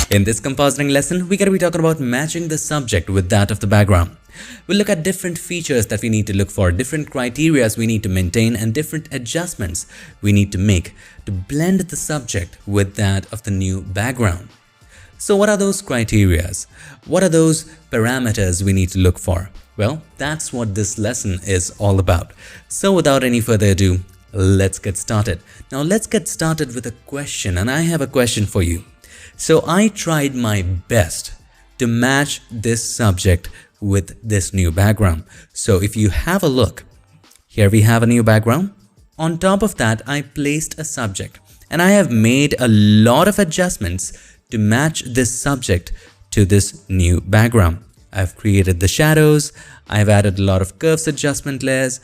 In this compositing lesson, we're going to be talking about matching the subject with that of the background. We'll look at different features that we need to look for, different criteria we need to maintain, and different adjustments we need to make to blend the subject with that of the new background. So what are those criteria? What are those parameters we need to look for? Well, that's what this lesson is all about. So without any further ado, let's get started. Now let's get started with a question, and I have a question for you. So I tried my best to match this subject with this new background. So if you have a look, here we have a new background. On top of that, I placed a subject, and I have made a lot of adjustments to match this subject to this new background. I've created the shadows, I've added a lot of curves adjustment layers,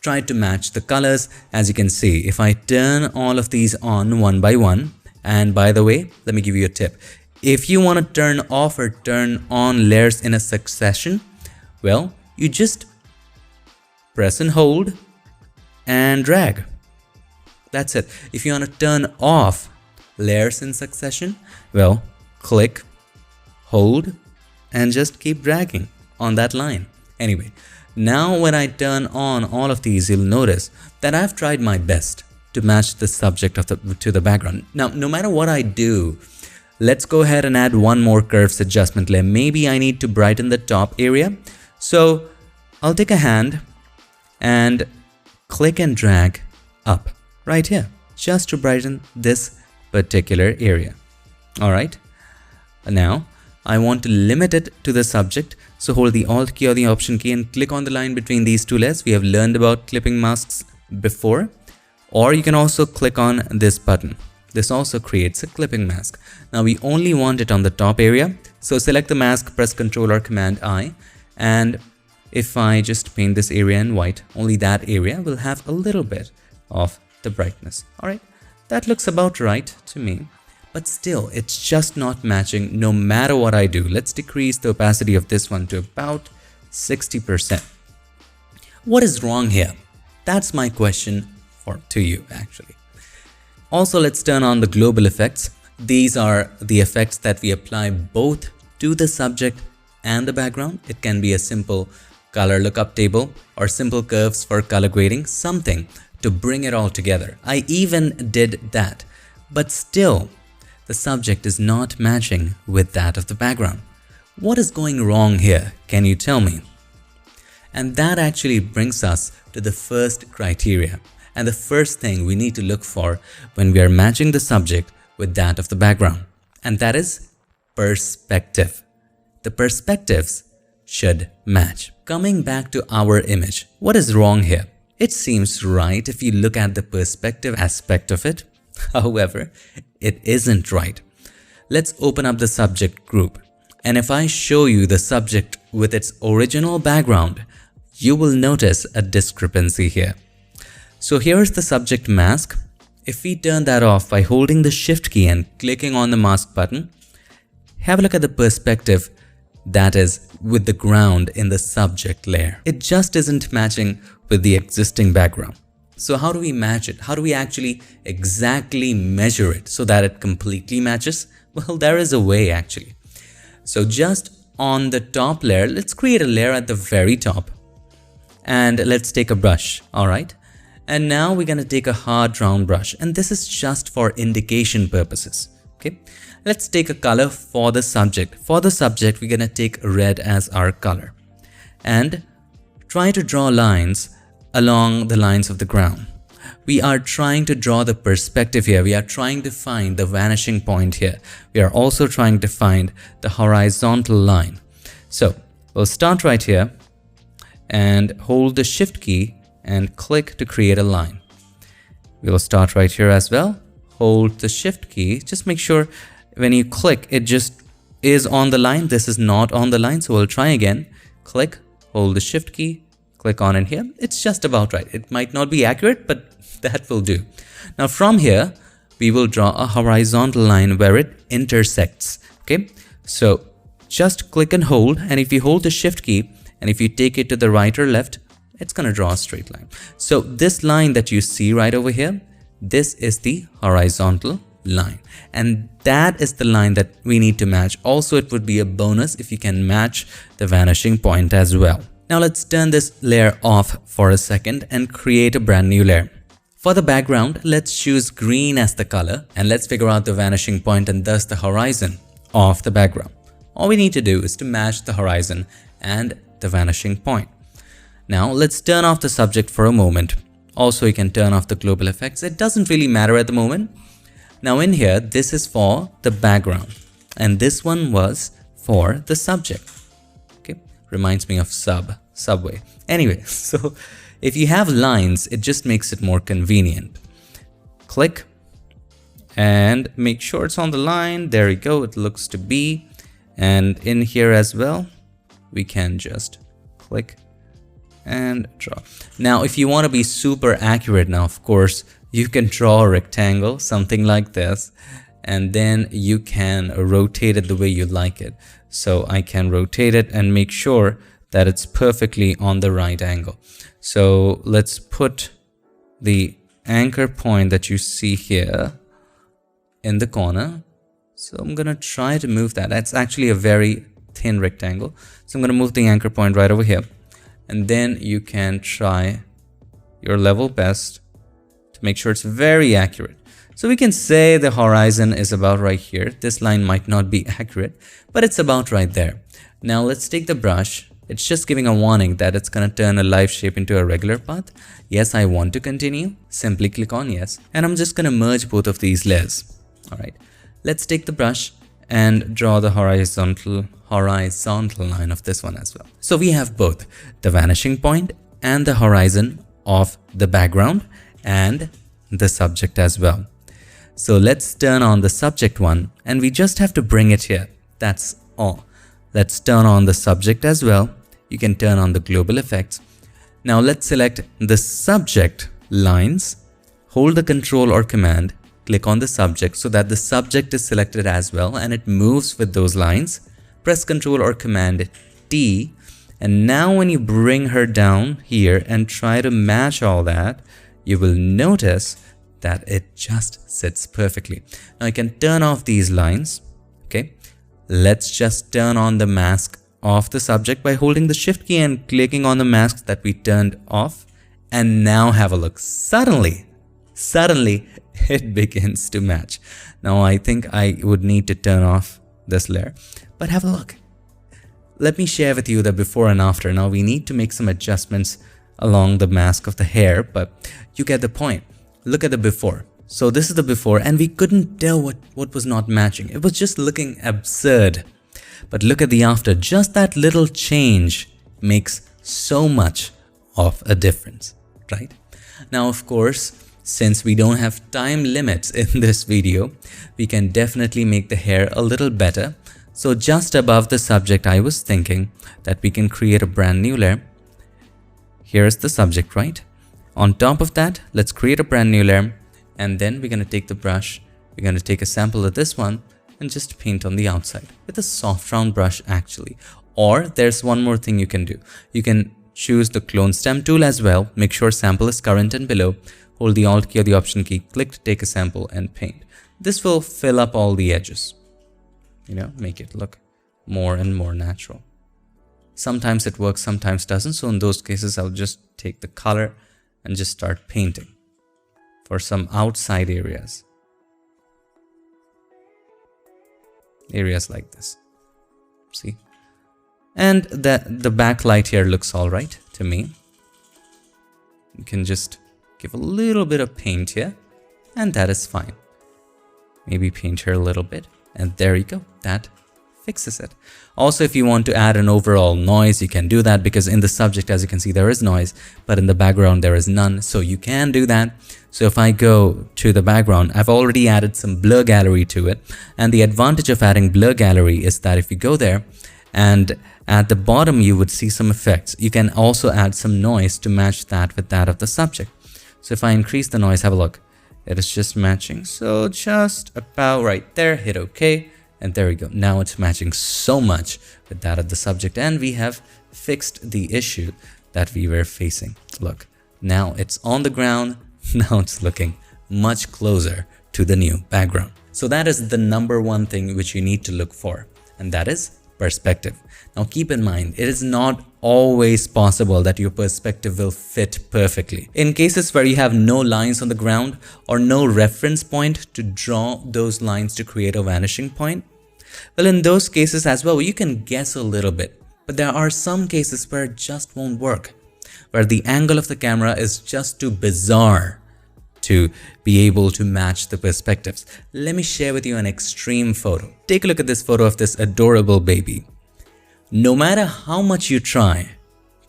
tried to match the colors. As you can see, if I turn all of these on one by one, and by the way, let me give you a tip. If you want to turn off or turn on layers in a succession, well, you just press and hold and drag. That's it. If you want to turn off layers in succession, well, click, hold, and just keep dragging on that line. Anyway, now when I turn on all of these, you'll notice that I've tried my best to match the subject to the background. Now, no matter what I do, let's go ahead and add one more curves adjustment layer. Maybe I need to brighten the top area. So I'll take a hand and click and drag up right here, just to brighten this particular area. All right. Now I want to limit it to the subject. So hold the Alt key or the Option key and click on the line between these two layers. We have learned about clipping masks before, or you can also click on this button. This also creates a clipping mask. Now we only want it on the top area. So select the mask, press Ctrl or Command I. And if I just paint this area in white, only that area will have a little bit of the brightness. All right. That looks about right to me, but still it's just not matching no matter what I do. Let's decrease the opacity of this one to about 60%. What is wrong here? That's my question to you actually. Also, let's turn on the global effects. These are the effects that we apply both to the subject and the background. It can be a simple color lookup table or simple curves for color grading, something to bring it all together. I even did that, but still the subject is not matching with that of the background. What is going wrong here? Can you tell me? And that actually brings us to the first criteria and the first thing we need to look for when we are matching the subject with that of the background, and that is perspective. The perspectives should match. Coming back to our image, what is wrong here? It seems right if you look at the perspective aspect of it. However, it isn't right. Let's open up the subject group, and if I show you the subject with its original background, you will notice a discrepancy here. So here's the subject mask. If we turn that off by holding the Shift key and clicking on the mask button, have a look at the perspective that is with the ground in the subject layer. It just isn't matching with the existing background. So how do we match it? How do we actually exactly measure it so that it completely matches? Well, there is a way actually. So just on the top layer, let's create a layer at the very top and let's take a brush. All right. And now we're going to take a hard round brush, and this is just for indication purposes. Okay. Let's take a color for the subject. For the subject, we're going to take red as our color and try to draw lines along the lines of the ground. We are trying to draw the perspective here. We are trying to find the vanishing point here. We are also trying to find the horizontal line. So we'll start right here and hold the Shift key and click to create a line. We'll start right here as well. Hold the Shift key. Just make sure when you click, it just is on the line. This is not on the line. So we'll try again. Click, hold the Shift key, click on in here. It's just about right. It might not be accurate, but that will do. Now from here, we will draw a horizontal line where it intersects. Okay. So just click and hold. And if you hold the Shift key and if you take it to the right or left, it's going to draw a straight line. So this line that you see right over here, this is the horizontal line, and that is the line that we need to match. Also, it would be a bonus if you can match the vanishing point as well. Now let's turn this layer off for a second and create a brand new layer. For the background, let's choose green as the color, and let's figure out the vanishing point and thus the horizon of the background. All we need to do is to match the horizon and the vanishing point. Now let's turn off the subject for a moment. Also, you can turn off the global effects. It doesn't really matter at the moment. Now in here, this is for the background and this one was for the subject. Okay, reminds me of Subway. Anyway, so if you have lines, it just makes it more convenient. Click and make sure it's on the line. There you go, it looks to be. And in here as well, we can just click and draw. Now, if you want to be super accurate now, of course, you can draw a rectangle, something like this, and then you can rotate it the way you like it. So I can rotate it and make sure that it's perfectly on the right angle. So let's put the anchor point that you see here in the corner. So I'm gonna try to move that. That's actually a very thin rectangle. So I'm gonna move the anchor point right over here. And then you can try your level best to make sure it's very accurate. So we can say the horizon is about right here. This line might not be accurate, but it's about right there. Now let's take the brush. It's just giving a warning that it's gonna turn a live shape into a regular path. Yes, I want to continue. Simply click on yes. And I'm just gonna merge both of these layers. All right, let's take the brush and draw the horizontal line of this one as well. So we have both the vanishing point and the horizon of the background and the subject as well. So let's turn on the subject one and we just have to bring it here. That's all. Let's turn on the subject as well. You can turn on the global effects. Now let's select the subject lines, hold the control or command, click on the subject so that the subject is selected as well and it moves with those lines. Press Ctrl or Command T, and now when you bring her down here and try to match all that, you will notice that it just sits perfectly. Now you can turn off these lines. Okay, let's just turn on the mask of the subject by holding the Shift key and clicking on the mask that we turned off, and now have a look. Suddenly it begins to match. Now I think I would need to turn off this layer, but have a look. Let me share with you the before and after. Now we need to make some adjustments along the mask of the hair, but you get the point. Look at the before. So this is the before and we couldn't tell what was not matching. It was just looking absurd. But look at the after. Just that little change makes so much of a difference, right? Now, of course, since we don't have time limits in this video, we can definitely make the hair a little better. So just above the subject, I was thinking that we can create a brand new layer. Here is the subject, right? On top of that, let's create a brand new layer. And then we're going to take the brush. We're going to take a sample of this one and just paint on the outside with a soft round brush actually. Or there's one more thing you can do. You can choose the clone stem tool as well. Make sure sample is current and below. Hold the Alt key or the Option key, click to take a sample and paint. This will fill up all the edges, make it look more and more natural. Sometimes it works, sometimes doesn't. So in those cases, I'll just take the color and just start painting for some outside areas. Areas like this, see? And the backlight here looks all right to me. You can just give a little bit of paint here and that is fine. Maybe paint here a little bit and there you go. That fixes it. Also, if you want to add an overall noise, you can do that because in the subject, as you can see, there is noise, but in the background, there is none. So you can do that. So if I go to the background, I've already added some blur gallery to it. And the advantage of adding blur gallery is that if you go there and at the bottom, you would see some effects. You can also add some noise to match that with that of the subject. So if I increase the noise, have a look. It is just matching. So just about right there, hit OK. And there we go. Now it's matching so much with that of the subject. And we have fixed the issue that we were facing. Look, now it's on the ground. Now it's looking much closer to the new background. So that is the number one thing which you need to look for, and that is perspective. Now keep in mind, it is not always possible that your perspective will fit perfectly. In cases where you have no lines on the ground or no reference point to draw those lines to create a vanishing point, well, in those cases as well, you can guess a little bit. But there are some cases where it just won't work, where the angle of the camera is just too bizarre to be able to match the perspectives. Let me share with you an extreme photo. Take a look at this photo of this adorable baby. No matter how much you try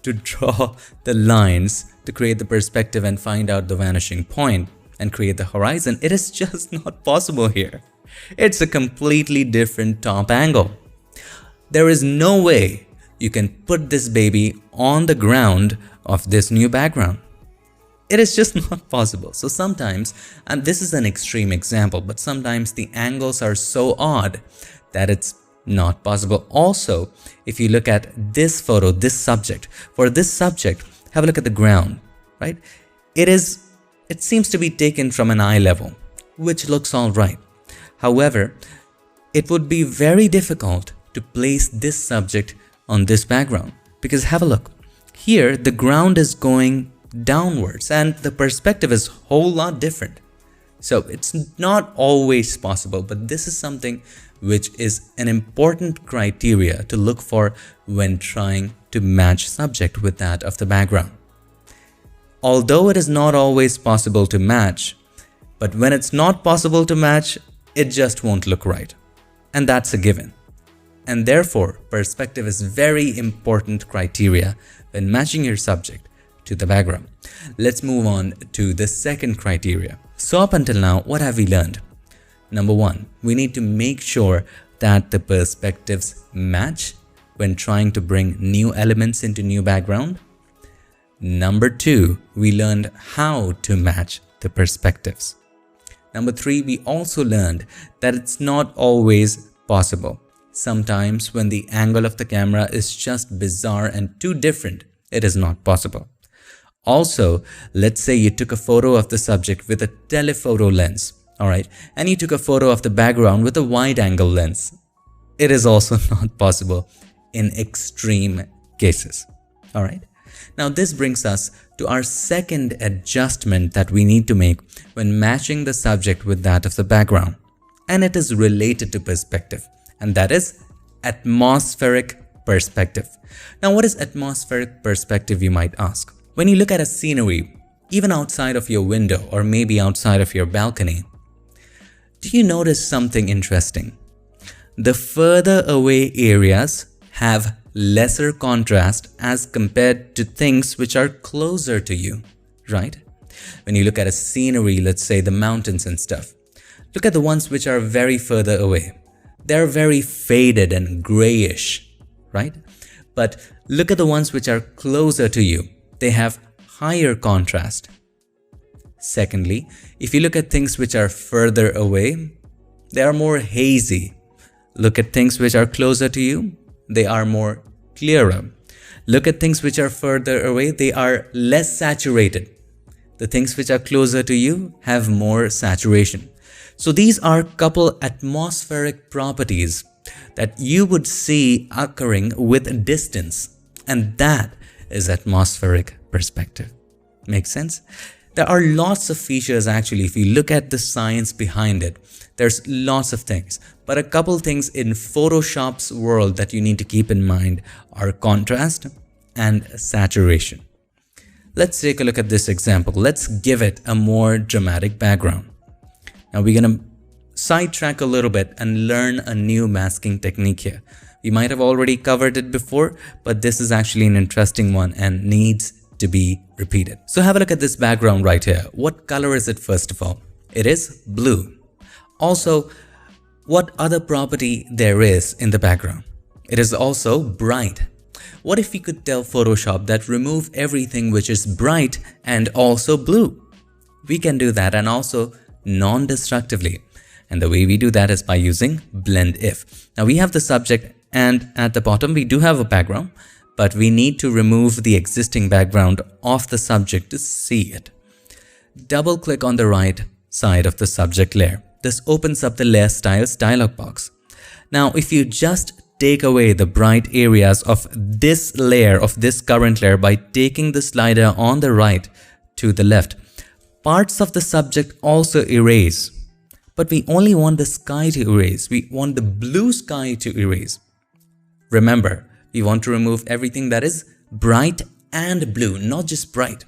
to draw the lines to create the perspective and find out the vanishing point and create the horizon, it is just not possible here. It's a completely different top angle. There is no way you can put this baby on the ground of this new background. It is just not possible. So sometimes, and this is an extreme example, but sometimes the angles are so odd that it's not possible. Also, if you look at this photo, this subject, for this subject, have a look at the ground, right? It seems to be taken from an eye level, which looks all right. However, it would be very difficult to place this subject on this background, because have a look. Here, the ground is going downwards and the perspective is a whole lot different. So it's not always possible, but this is something which is an important criteria to look for when trying to match subject with that of the background. Although it is not always possible to match, but when it's not possible to match, it just won't look right. And that's a given. And therefore, perspective is very important criteria when matching your subject to the background. Let's move on to the second criteria. So up until now, what have we learned? Number one, we need to make sure that the perspectives match when trying to bring new elements into new background. Number two, we learned how to match the perspectives. Number three, we also learned that it's not always possible. Sometimes when the angle of the camera is just bizarre and too different, it is not possible. Also, let's say you took a photo of the subject with a telephoto lens, alright, and you took a photo of the background with a wide angle lens. It is also not possible in extreme cases, alright. Now this brings us to our second adjustment that we need to make when matching the subject with that of the background, and it is related to perspective, and that is atmospheric perspective. Now what is atmospheric perspective, you might ask? When you look at a scenery, even outside of your window or maybe outside of your balcony, do you notice something interesting? The further away areas have lesser contrast as compared to things which are closer to you, right? When you look at a scenery, let's say the mountains and stuff, look at the ones which are very further away. They're very faded and grayish, right? But look at the ones which are closer to you. They have higher contrast. Secondly, if you look at things which are further away, they are more hazy. Look at things which are closer to you, they are more clearer. Look at things which are further away, they are less saturated. The things which are closer to you have more saturation. So these are couple atmospheric properties that you would see occurring with distance, and that is atmospheric perspective. Makes sense? There are lots of features actually. If you look at the science behind it, there's lots of things. But a couple things in Photoshop's world that you need to keep in mind are contrast and saturation. Let's take a look at this example. Let's give it a more dramatic background. Now we're going to sidetrack a little bit and learn a new masking technique here. We might have already covered it before, but this is actually an interesting one and needs to be repeated. So have a look at this background right here. What color is it first of all? It is blue. Also, what other property there is in the background? It is also bright. What if we could tell Photoshop that remove everything which is bright and also blue? We can do that, and also non-destructively. And the way we do that is by using blend if. Now we have the subject, and at the bottom we do have a background, but we need to remove the existing background of the subject to see it. Double click on the right side of the subject layer. This opens up the layer styles dialog box. Now, if you just take away the bright areas of this layer, of this current layer, by taking the slider on the right to the left, parts of the subject also erase. But we only want the sky to erase. We want the blue sky to erase. Remember, we want to remove everything that is bright and blue, not just bright.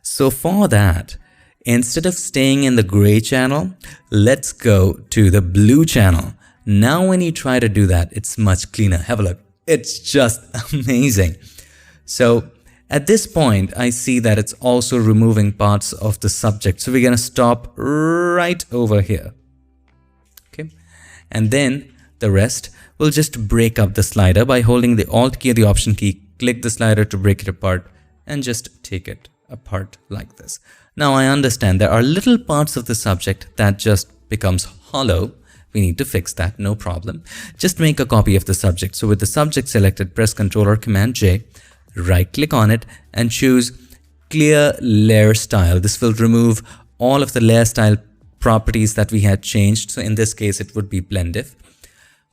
So for that, instead of staying in the gray channel, let's go to the blue channel. Now when you try to do that, it's much cleaner. Have a look. It's just amazing. So at this point, I see that it's also removing parts of the subject. So we're going to stop right over here. Okay. And then the rest, we'll just break up the slider by holding the Alt key or the Option key, click the slider to break it apart, and just take it apart like this. Now I understand there are little parts of the subject that just becomes hollow. We need to fix that, no problem. Just make a copy of the subject. So with the subject selected, press Ctrl or Command J, right click on it and choose Clear Layer Style. This will remove all of the layer style properties that we had changed. So in this case, it would be blend if.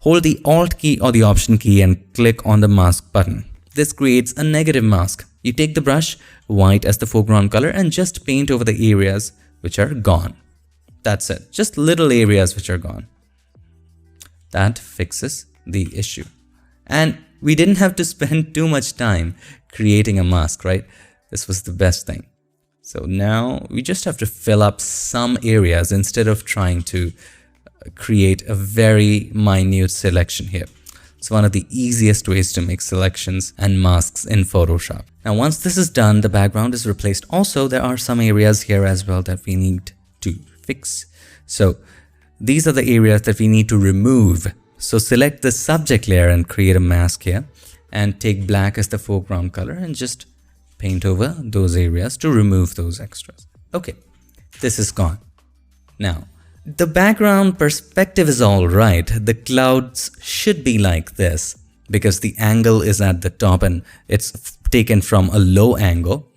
Hold the Alt key or the Option key and click on the mask button. This creates a negative mask. You take the brush, white as the foreground color, and just paint over the areas which are gone. That's it. Just little areas which are gone. That fixes the issue. And we didn't have to spend too much time creating a mask, right? This was the best thing. So now we just have to fill up some areas instead of trying to create a very minute selection here. It's one of the easiest ways to make selections and masks in Photoshop. Now, once this is done, the background is replaced. Also, there are some areas here as well that we need to fix. So these are the areas that we need to remove. So select the subject layer and create a mask here and take black as the foreground color and just paint over those areas to remove those extras. Okay, this is gone. Now, the background perspective is all right. The clouds should be like this because the angle is at the top and it's taken from a low angle.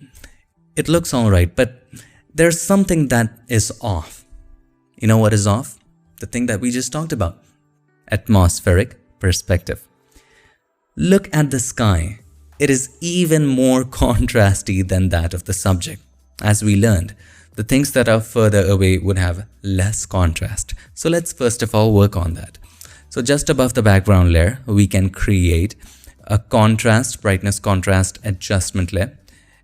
It looks all right, but there's something that is off. You know what is off? The thing that we just talked about. Atmospheric perspective. Look at the sky. It is even more contrasty than that of the subject. As we learned, the things that are further away would have less contrast. So let's first of all work on that. So just above the background layer, we can create a contrast, brightness contrast adjustment layer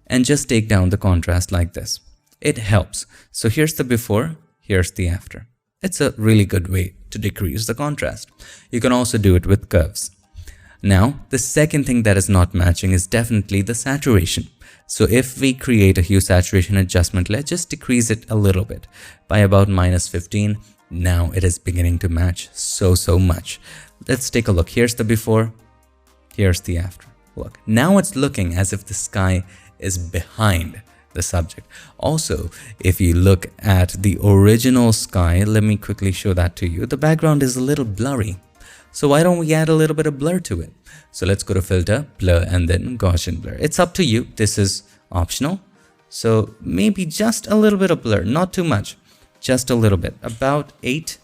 and just take down the contrast like this. It helps. So here's the before, here's the after. It's a really good way to decrease the contrast. You can also do it with curves. Now, the second thing that is not matching is definitely the saturation. So if we create a hue saturation adjustment, let's just decrease it a little bit by about -15. Now it is beginning to match so much. Let's take a look. Here's the before, here's the after. Look, now it's looking as if the sky is behind the subject. Also, if you look at the original sky, let me quickly show that to you. The background is a little blurry. So why don't we add a little bit of blur to it? So let's go to filter, blur, and then Gaussian blur. It's up to you. This is optional. So maybe just a little bit of blur, not too much, just a little bit, about 8,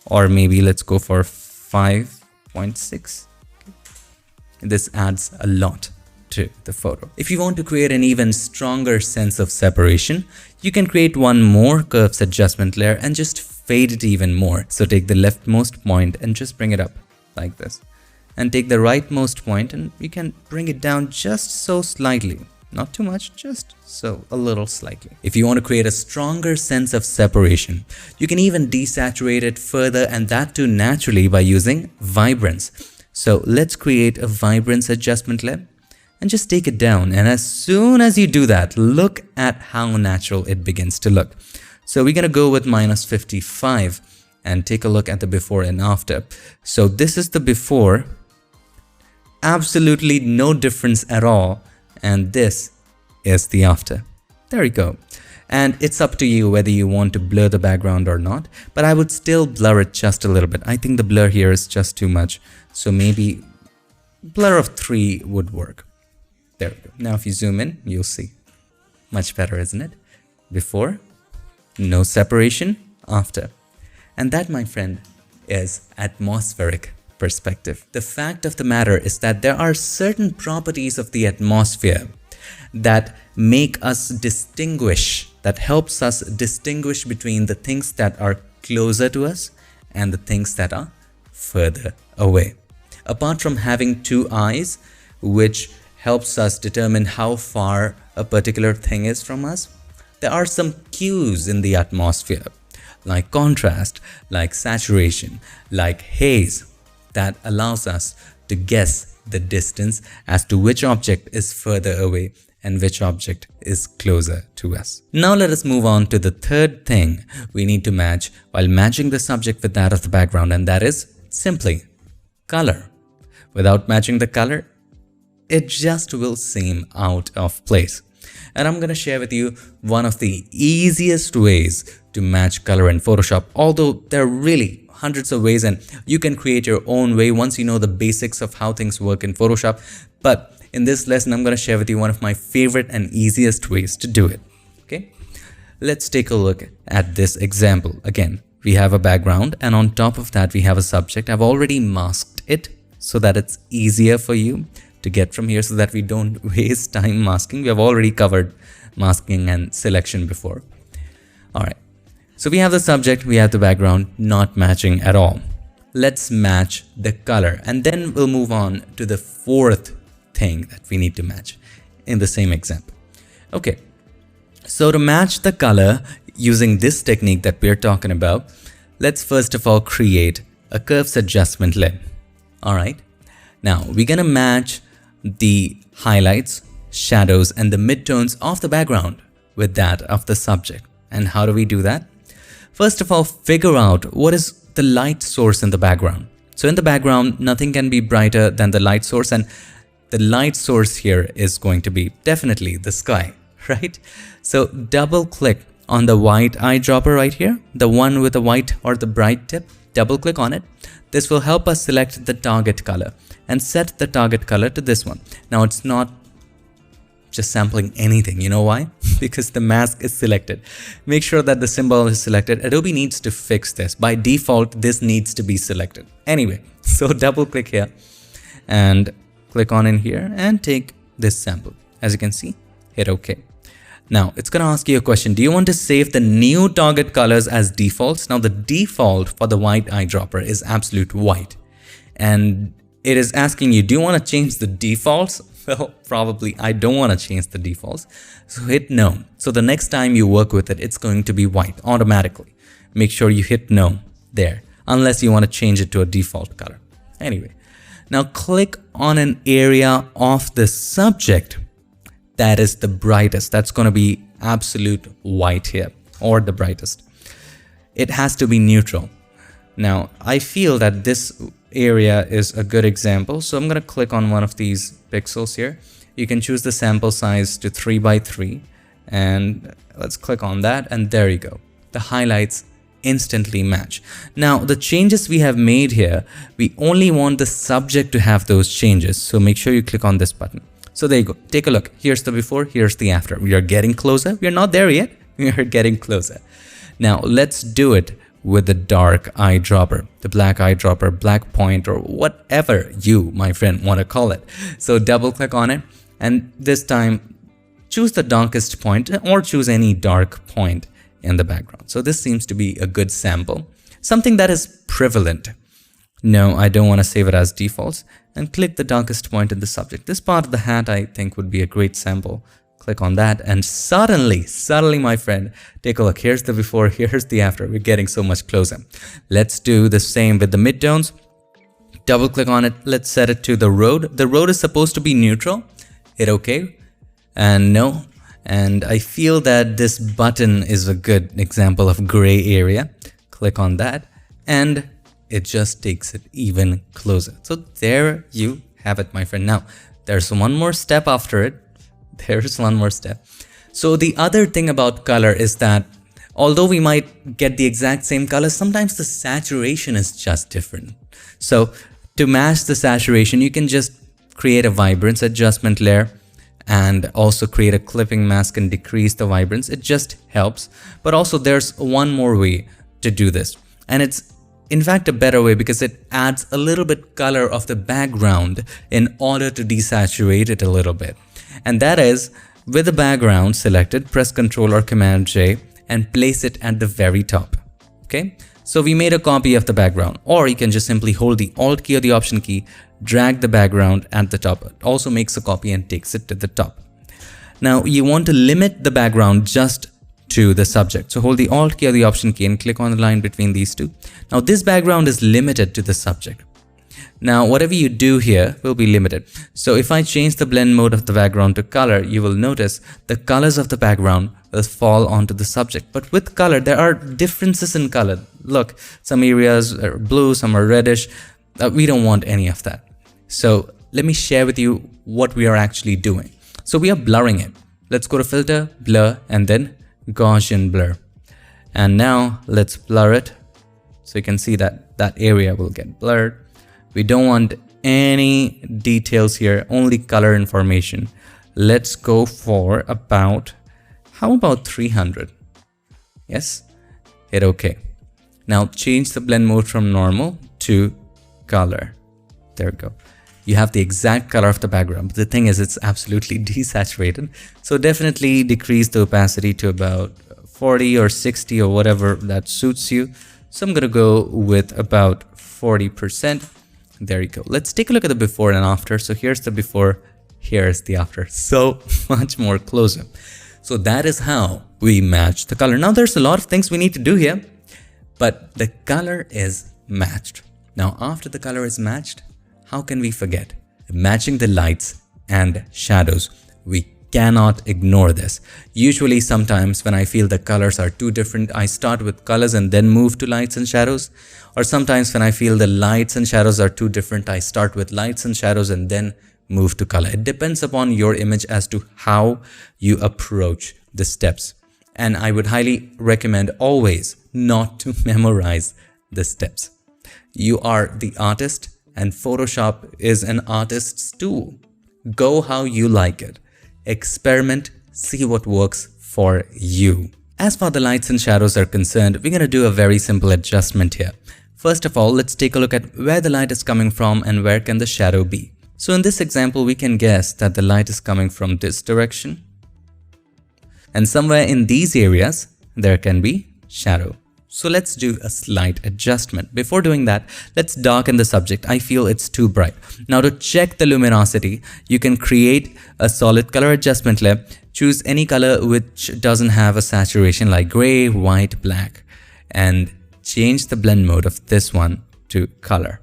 or maybe let's go for 5.6. This adds a lot to the photo. If you want to create an even stronger sense of separation, you can create one more curves adjustment layer and just fade it even more. So take the leftmost point and just bring it up like this. And take the rightmost point and you can bring it down just so slightly. Not too much, just so a little slightly. If you want to create a stronger sense of separation, you can even desaturate it further, and that too naturally by using vibrance. So let's create a vibrance adjustment layer and just take it down. And as soon as you do that, look at how natural it begins to look. So we're going to go with -55 and take a look at the before and after. So this is the before, absolutely no difference at all. And this is the after. There you go. And it's up to you whether you want to blur the background or not, but I would still blur it just a little bit. I think the blur here is just too much. So maybe blur of 3 would work. There we go. Now if you zoom in, you'll see. Much better, isn't it? Before no separation after. And that, my friend, is atmospheric perspective. The fact of the matter is that there are certain properties of the atmosphere that make us distinguish, that helps us distinguish between the things that are closer to us and the things that are further away. Apart from having two eyes, which helps us determine how far a particular thing is from us, there are some cues in the atmosphere, like contrast, like saturation, like haze, that allows us to guess the distance as to which object is further away and which object is closer to us. Now let us move on to the third thing we need to match while matching the subject with that of the background, and that is simply color. Without matching the color, it just will seem out of place. And I'm going to share with you one of the easiest ways to match color in Photoshop, although there are really hundreds of ways and you can create your own way once you know the basics of how things work in Photoshop. But in this lesson, I'm going to share with you one of my favorite and easiest ways to do it. Okay, let's take a look at this example. Again, we have a background and on top of that we have a subject. I've already masked it so that it's easier for you to get from here, so that we don't waste time masking. We have already covered masking and selection before. All right, so we have the subject, we have the background, not matching at all. Let's match the color and then we'll move on to the fourth thing that we need to match in the same example. Okay, so to match the color using this technique that we're talking about, let's first of all create a curves adjustment layer. All right, now we're gonna match the highlights, shadows, and the midtones of the background with that of the subject. And how do we do that? First of all, figure out what is the light source in the background. So in the background, nothing can be brighter than the light source, and the light source here is going to be definitely the sky, right? So double click on the white eyedropper right here, the one with the white or the bright tip. Double click on it. This will help us select the target color and set the target color to this one. Now it's not just sampling anything. You know why? Because the mask is selected. Make sure that the symbol is selected. Adobe needs to fix this. By default, this needs to be selected. Anyway, so double click here and click on in here and take this sample. As you can see, hit OK. Now it's going to ask you a question. Do you want to save the new target colors as defaults? Now the default for the white eyedropper is absolute white. And it is asking you, do you want to change the defaults? Well, probably I don't want to change the defaults. So hit no. So the next time you work with it, it's going to be white automatically. Make sure you hit no there, unless you want to change it to a default color. Anyway, now click on an area of the subject that is the brightest. That's going to be absolute white here, or the brightest. It has to be neutral. Now, I feel that this area is a good example. So I'm going to click on one of these pixels here. You can choose the sample size to 3 by 3 and let's click on that. And there you go. The highlights instantly match. Now, the changes we have made here, we only want the subject to have those changes. So make sure you click on this button. So there you go. Take a look. Here's the before, here's the after. We are getting closer. We are not there yet. We are getting closer. Now let's do it with the dark eyedropper, the black eyedropper, black point, or whatever you, my friend, want to call it. So double click on it and this time choose the darkest point or choose any dark point in the background. So this seems to be a good sample, something that is prevalent. No, I don't want to save it as defaults, and click the darkest point in the subject. This part of the hat I think would be a great sample. Click on that and suddenly my friend, take a look. Here's the before, here's the after. We're getting so much closer. Let's do the same with the midtones. Double click on it. Let's set it to the road. The road is supposed to be neutral. Hit OK and no. And I feel that this button is a good example of gray area. Click on that and it just takes it even closer. So there you have it, my friend. Now there's one more step after it. There's one more step. So the other thing about color is that although we might get the exact same color, sometimes the saturation is just different. So to match the saturation, you can just create a vibrance adjustment layer and also create a clipping mask and decrease the vibrance. It just helps. But also there's one more way to do this, and it's in fact a better way because it adds a little bit color of the background in order to desaturate it a little bit. And that is, with the background selected, press Ctrl or Command J and place it at the very top. Okay, so we made a copy of the background, or you can just simply hold the Alt key or the Option key, drag the background at the top. It also makes a copy and takes it to the top. Now you want to limit the background just to the subject. So hold the Alt key or the Option key and click on the line between these two. Now this background is limited to the subject. Now whatever you do here will be limited. So if I change the blend mode of the background to color, you will notice the colors of the background will fall onto the subject. But with color, there are differences in color. Look, some areas are blue, some are reddish. We don't want any of that. So let me share with you what we are actually doing. So we are blurring it. Let's go to Filter, Blur, and then Gaussian Blur. And now let's blur it. So you can see that that area will get blurred. We don't want any details here, only color information. Let's go for about, how about 300? Yes, hit OK. Now change the blend mode from normal to color. There we go. You have the exact color of the background. But the thing is, it's absolutely desaturated. So definitely decrease the opacity to about 40 or 60 or whatever that suits you. So I'm going to go with about 40%. There you go. Let's take a look at the before and after. So here's the before, here's the after. So much more closer. So that is how we match the color. Now there's a lot of things we need to do here, but the color is matched. Now after the color is matched, how can we forget? Matching the lights and shadows. We cannot ignore this. Usually sometimes when I feel the colors are too different, I start with colors and then move to lights and shadows. Or sometimes when I feel the lights and shadows are too different, I start with lights and shadows and then move to color. It depends upon your image as to how you approach the steps. And I would highly recommend always not to memorize the steps. You are the artist, and Photoshop is an artist's tool. Go how you like it. Experiment, see what works for you. As far as the lights and shadows are concerned, we're going to do a very simple adjustment here. First of all, let's take a look at where the light is coming from and where can the shadow be. So in this example, we can guess that the light is coming from this direction. And somewhere in these areas, there can be shadow. So let's do a slight adjustment. Before doing that, let's darken the subject. I feel it's too bright. Now to check the luminosity, you can create a solid color adjustment layer. Choose any color which doesn't have a saturation like gray, white, black, and change the blend mode of this one to color.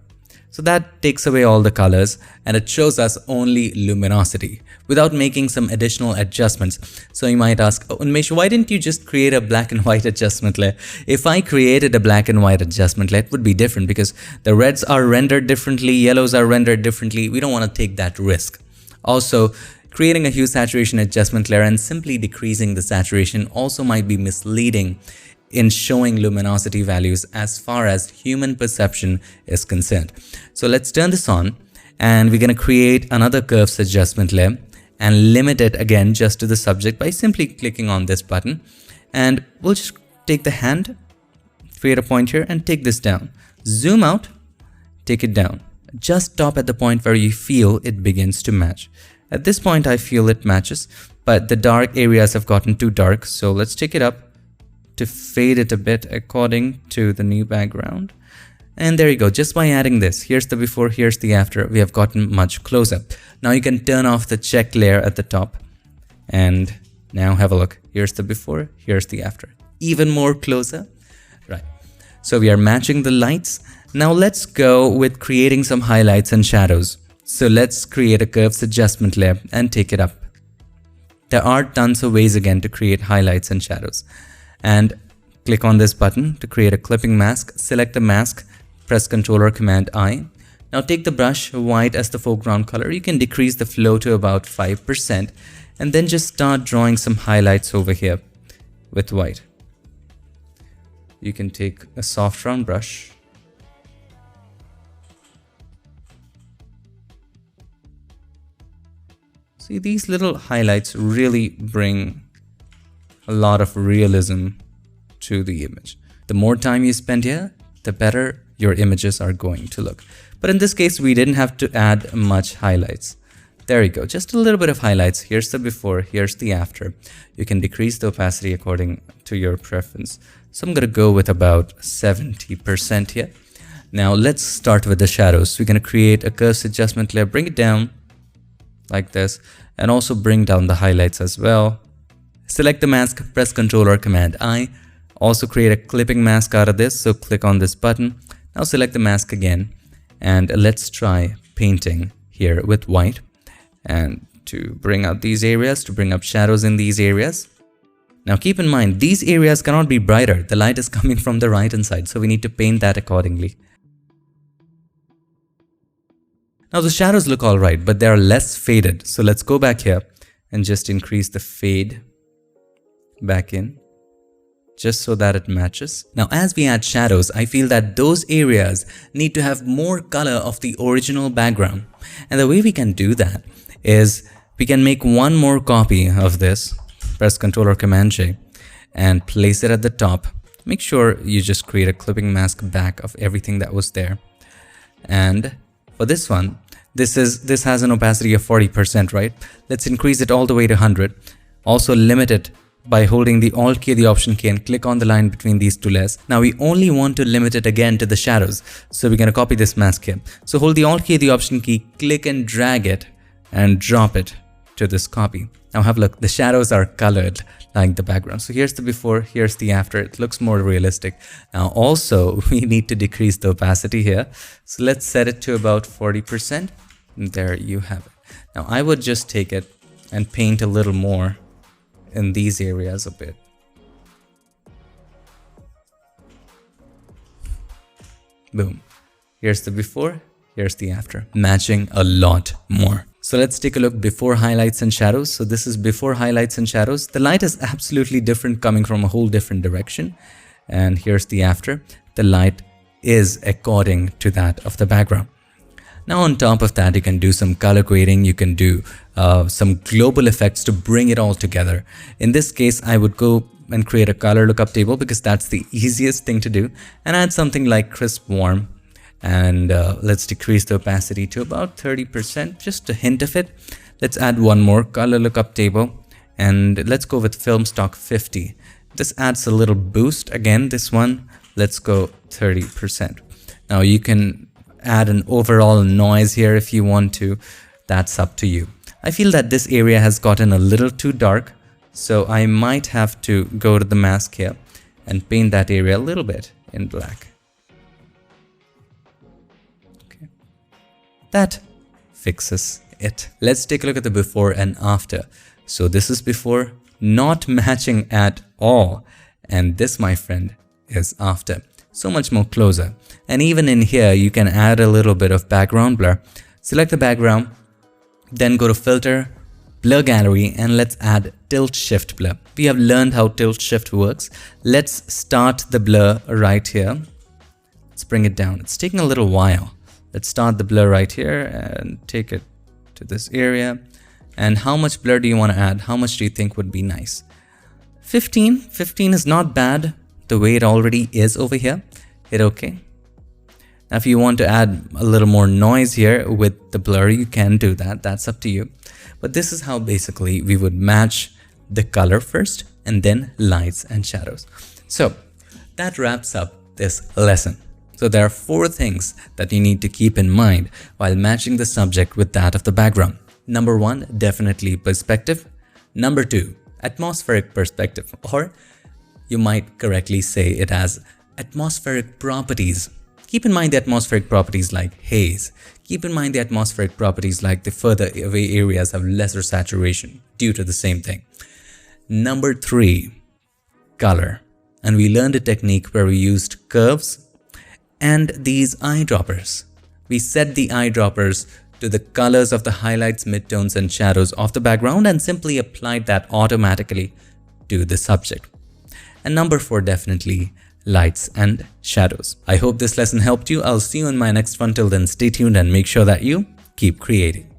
So that takes away all the colors and it shows us only luminosity without making some additional adjustments. So you might ask, oh, Unmesh, why didn't you just create a black and white adjustment layer? If I created a black and white adjustment layer, it would be different because the reds are rendered differently, yellows are rendered differently. We don't want to take that risk. Also, creating a hue saturation adjustment layer and simply decreasing the saturation also might be misleading in showing luminosity values as far as human perception is concerned. So let's turn this on and we're going to create another curves adjustment layer and limit it again just to the subject by simply clicking on this button. And we'll just take the hand, create a point here and take this down. Zoom out, take it down. Just stop at the point where you feel it begins to match. At this point, I feel it matches, but the dark areas have gotten too dark. So let's take it up to fade it a bit according to the new background. And there you go. Just by adding this, here's the before, here's the after, we have gotten much closer. Now you can turn off the check layer at the top and now have a look. Here's the before, here's the after. Even more closer, right? So we are matching the lights. Now let's go with creating some highlights and shadows. So let's create a curves adjustment layer and take it up. There are tons of ways again to create highlights and shadows. And click on this button to create a clipping mask. Select the mask, press Ctrl or Command I. Now take the brush white as the foreground color. You can decrease the flow to about 5% and then just start drawing some highlights over here with white. You can take a soft round brush. See, these little highlights really bring a lot of realism to the image. The more time you spend here, the better your images are going to look. But in this case, we didn't have to add much highlights. There you go, just a little bit of highlights. Here's the before, here's the after. You can decrease the opacity according to your preference. So I'm gonna go with about 70% here. Now let's start with the shadows. We're gonna create a curves adjustment layer, bring it down like this, and also bring down the highlights as well. Select the mask, press Ctrl or Command I. Also create a clipping mask out of this, so click on this button. Now select the mask again, and let's try painting here with white. And to bring out these areas, to bring up shadows in these areas. Now keep in mind, these areas cannot be brighter. The light is coming from the right hand side, so we need to paint that accordingly. Now the shadows look alright, but they are less faded. So let's go back here and just increase the fade back in, just so that it matches. Now as we add shadows, I feel that those areas need to have more color of the original background. And the way we can do that is we can make one more copy of this, press Ctrl or Command J, and place it at the top. Make sure you just create a clipping mask back of everything that was there. And for this one, this has an opacity of 40%, right? Let's increase it all the way to 100. Also limit it by holding the Alt key, the Option key, and click on the line between these two layers. Now we only want to limit it again to the shadows. So we're going to copy this mask here. So hold the Alt key, the Option key, click and drag it and drop it to this copy. Now have a look, the shadows are colored like the background. So here's the before, here's the after. It looks more realistic. Now also we need to decrease the opacity here. So let's set it to about 40%. And there you have it. Now I would just take it and paint a little more in these areas a bit. Boom. Here's the before, here's the after. Matching a lot more. So let's take a look before highlights and shadows. So this is before highlights and shadows. The light is absolutely different, coming from a whole different direction. And here's the after. The light is according to that of the background. Now on top of that, you can do some color grading, you can do some global effects to bring it all together. In this case, I would go and create a color lookup table because that's the easiest thing to do, and add something like crisp warm. And let's decrease the opacity to about 30%, just a hint of it. Let's add one more color lookup table, and let's go with film stock 50. This adds a little boost. Again, this one, let's go 30%. Now you can add an overall noise here if you want to. That's up to you. I feel that this area has gotten a little too dark, so I might have to go to the mask here and paint that area a little bit in black. Okay. That fixes it. Let's take a look at the before and after. So this is before, not matching at all, and this, my friend, is after. So much more closer. And even in here, you can add a little bit of background blur. Select the background, then go to filter, blur gallery, and let's add tilt shift blur. We have learned how tilt shift works. Let's start the blur right here. Let's bring it down. It's taking a little while. Let's start the blur right here and take it to this area. And how much blur do you want to add? How much do you think would be nice? 15. 15 is not bad. The way it already is over here, hit OK. Now if you want to add a little more noise here with the blur, you can do that. That's up to you. But this is how basically we would match the color first and then lights and shadows. So that wraps up this lesson. So there are 4 things that you need to keep in mind while matching the subject with that of the background. Number 1, definitely perspective. Number 2, atmospheric perspective, or you might correctly say it as atmospheric properties. Keep in mind the atmospheric properties like haze. Keep in mind the atmospheric properties like the further away areas have lesser saturation due to the same thing. Number 3, color. And we learned a technique where we used curves and these eyedroppers. We set the eyedroppers to the colors of the highlights, midtones, and shadows of the background and simply applied that automatically to the subject. And number 4, definitely lights and shadows. I hope this lesson helped you. I'll see you in my next one. Till then, stay tuned and make sure that you keep creating.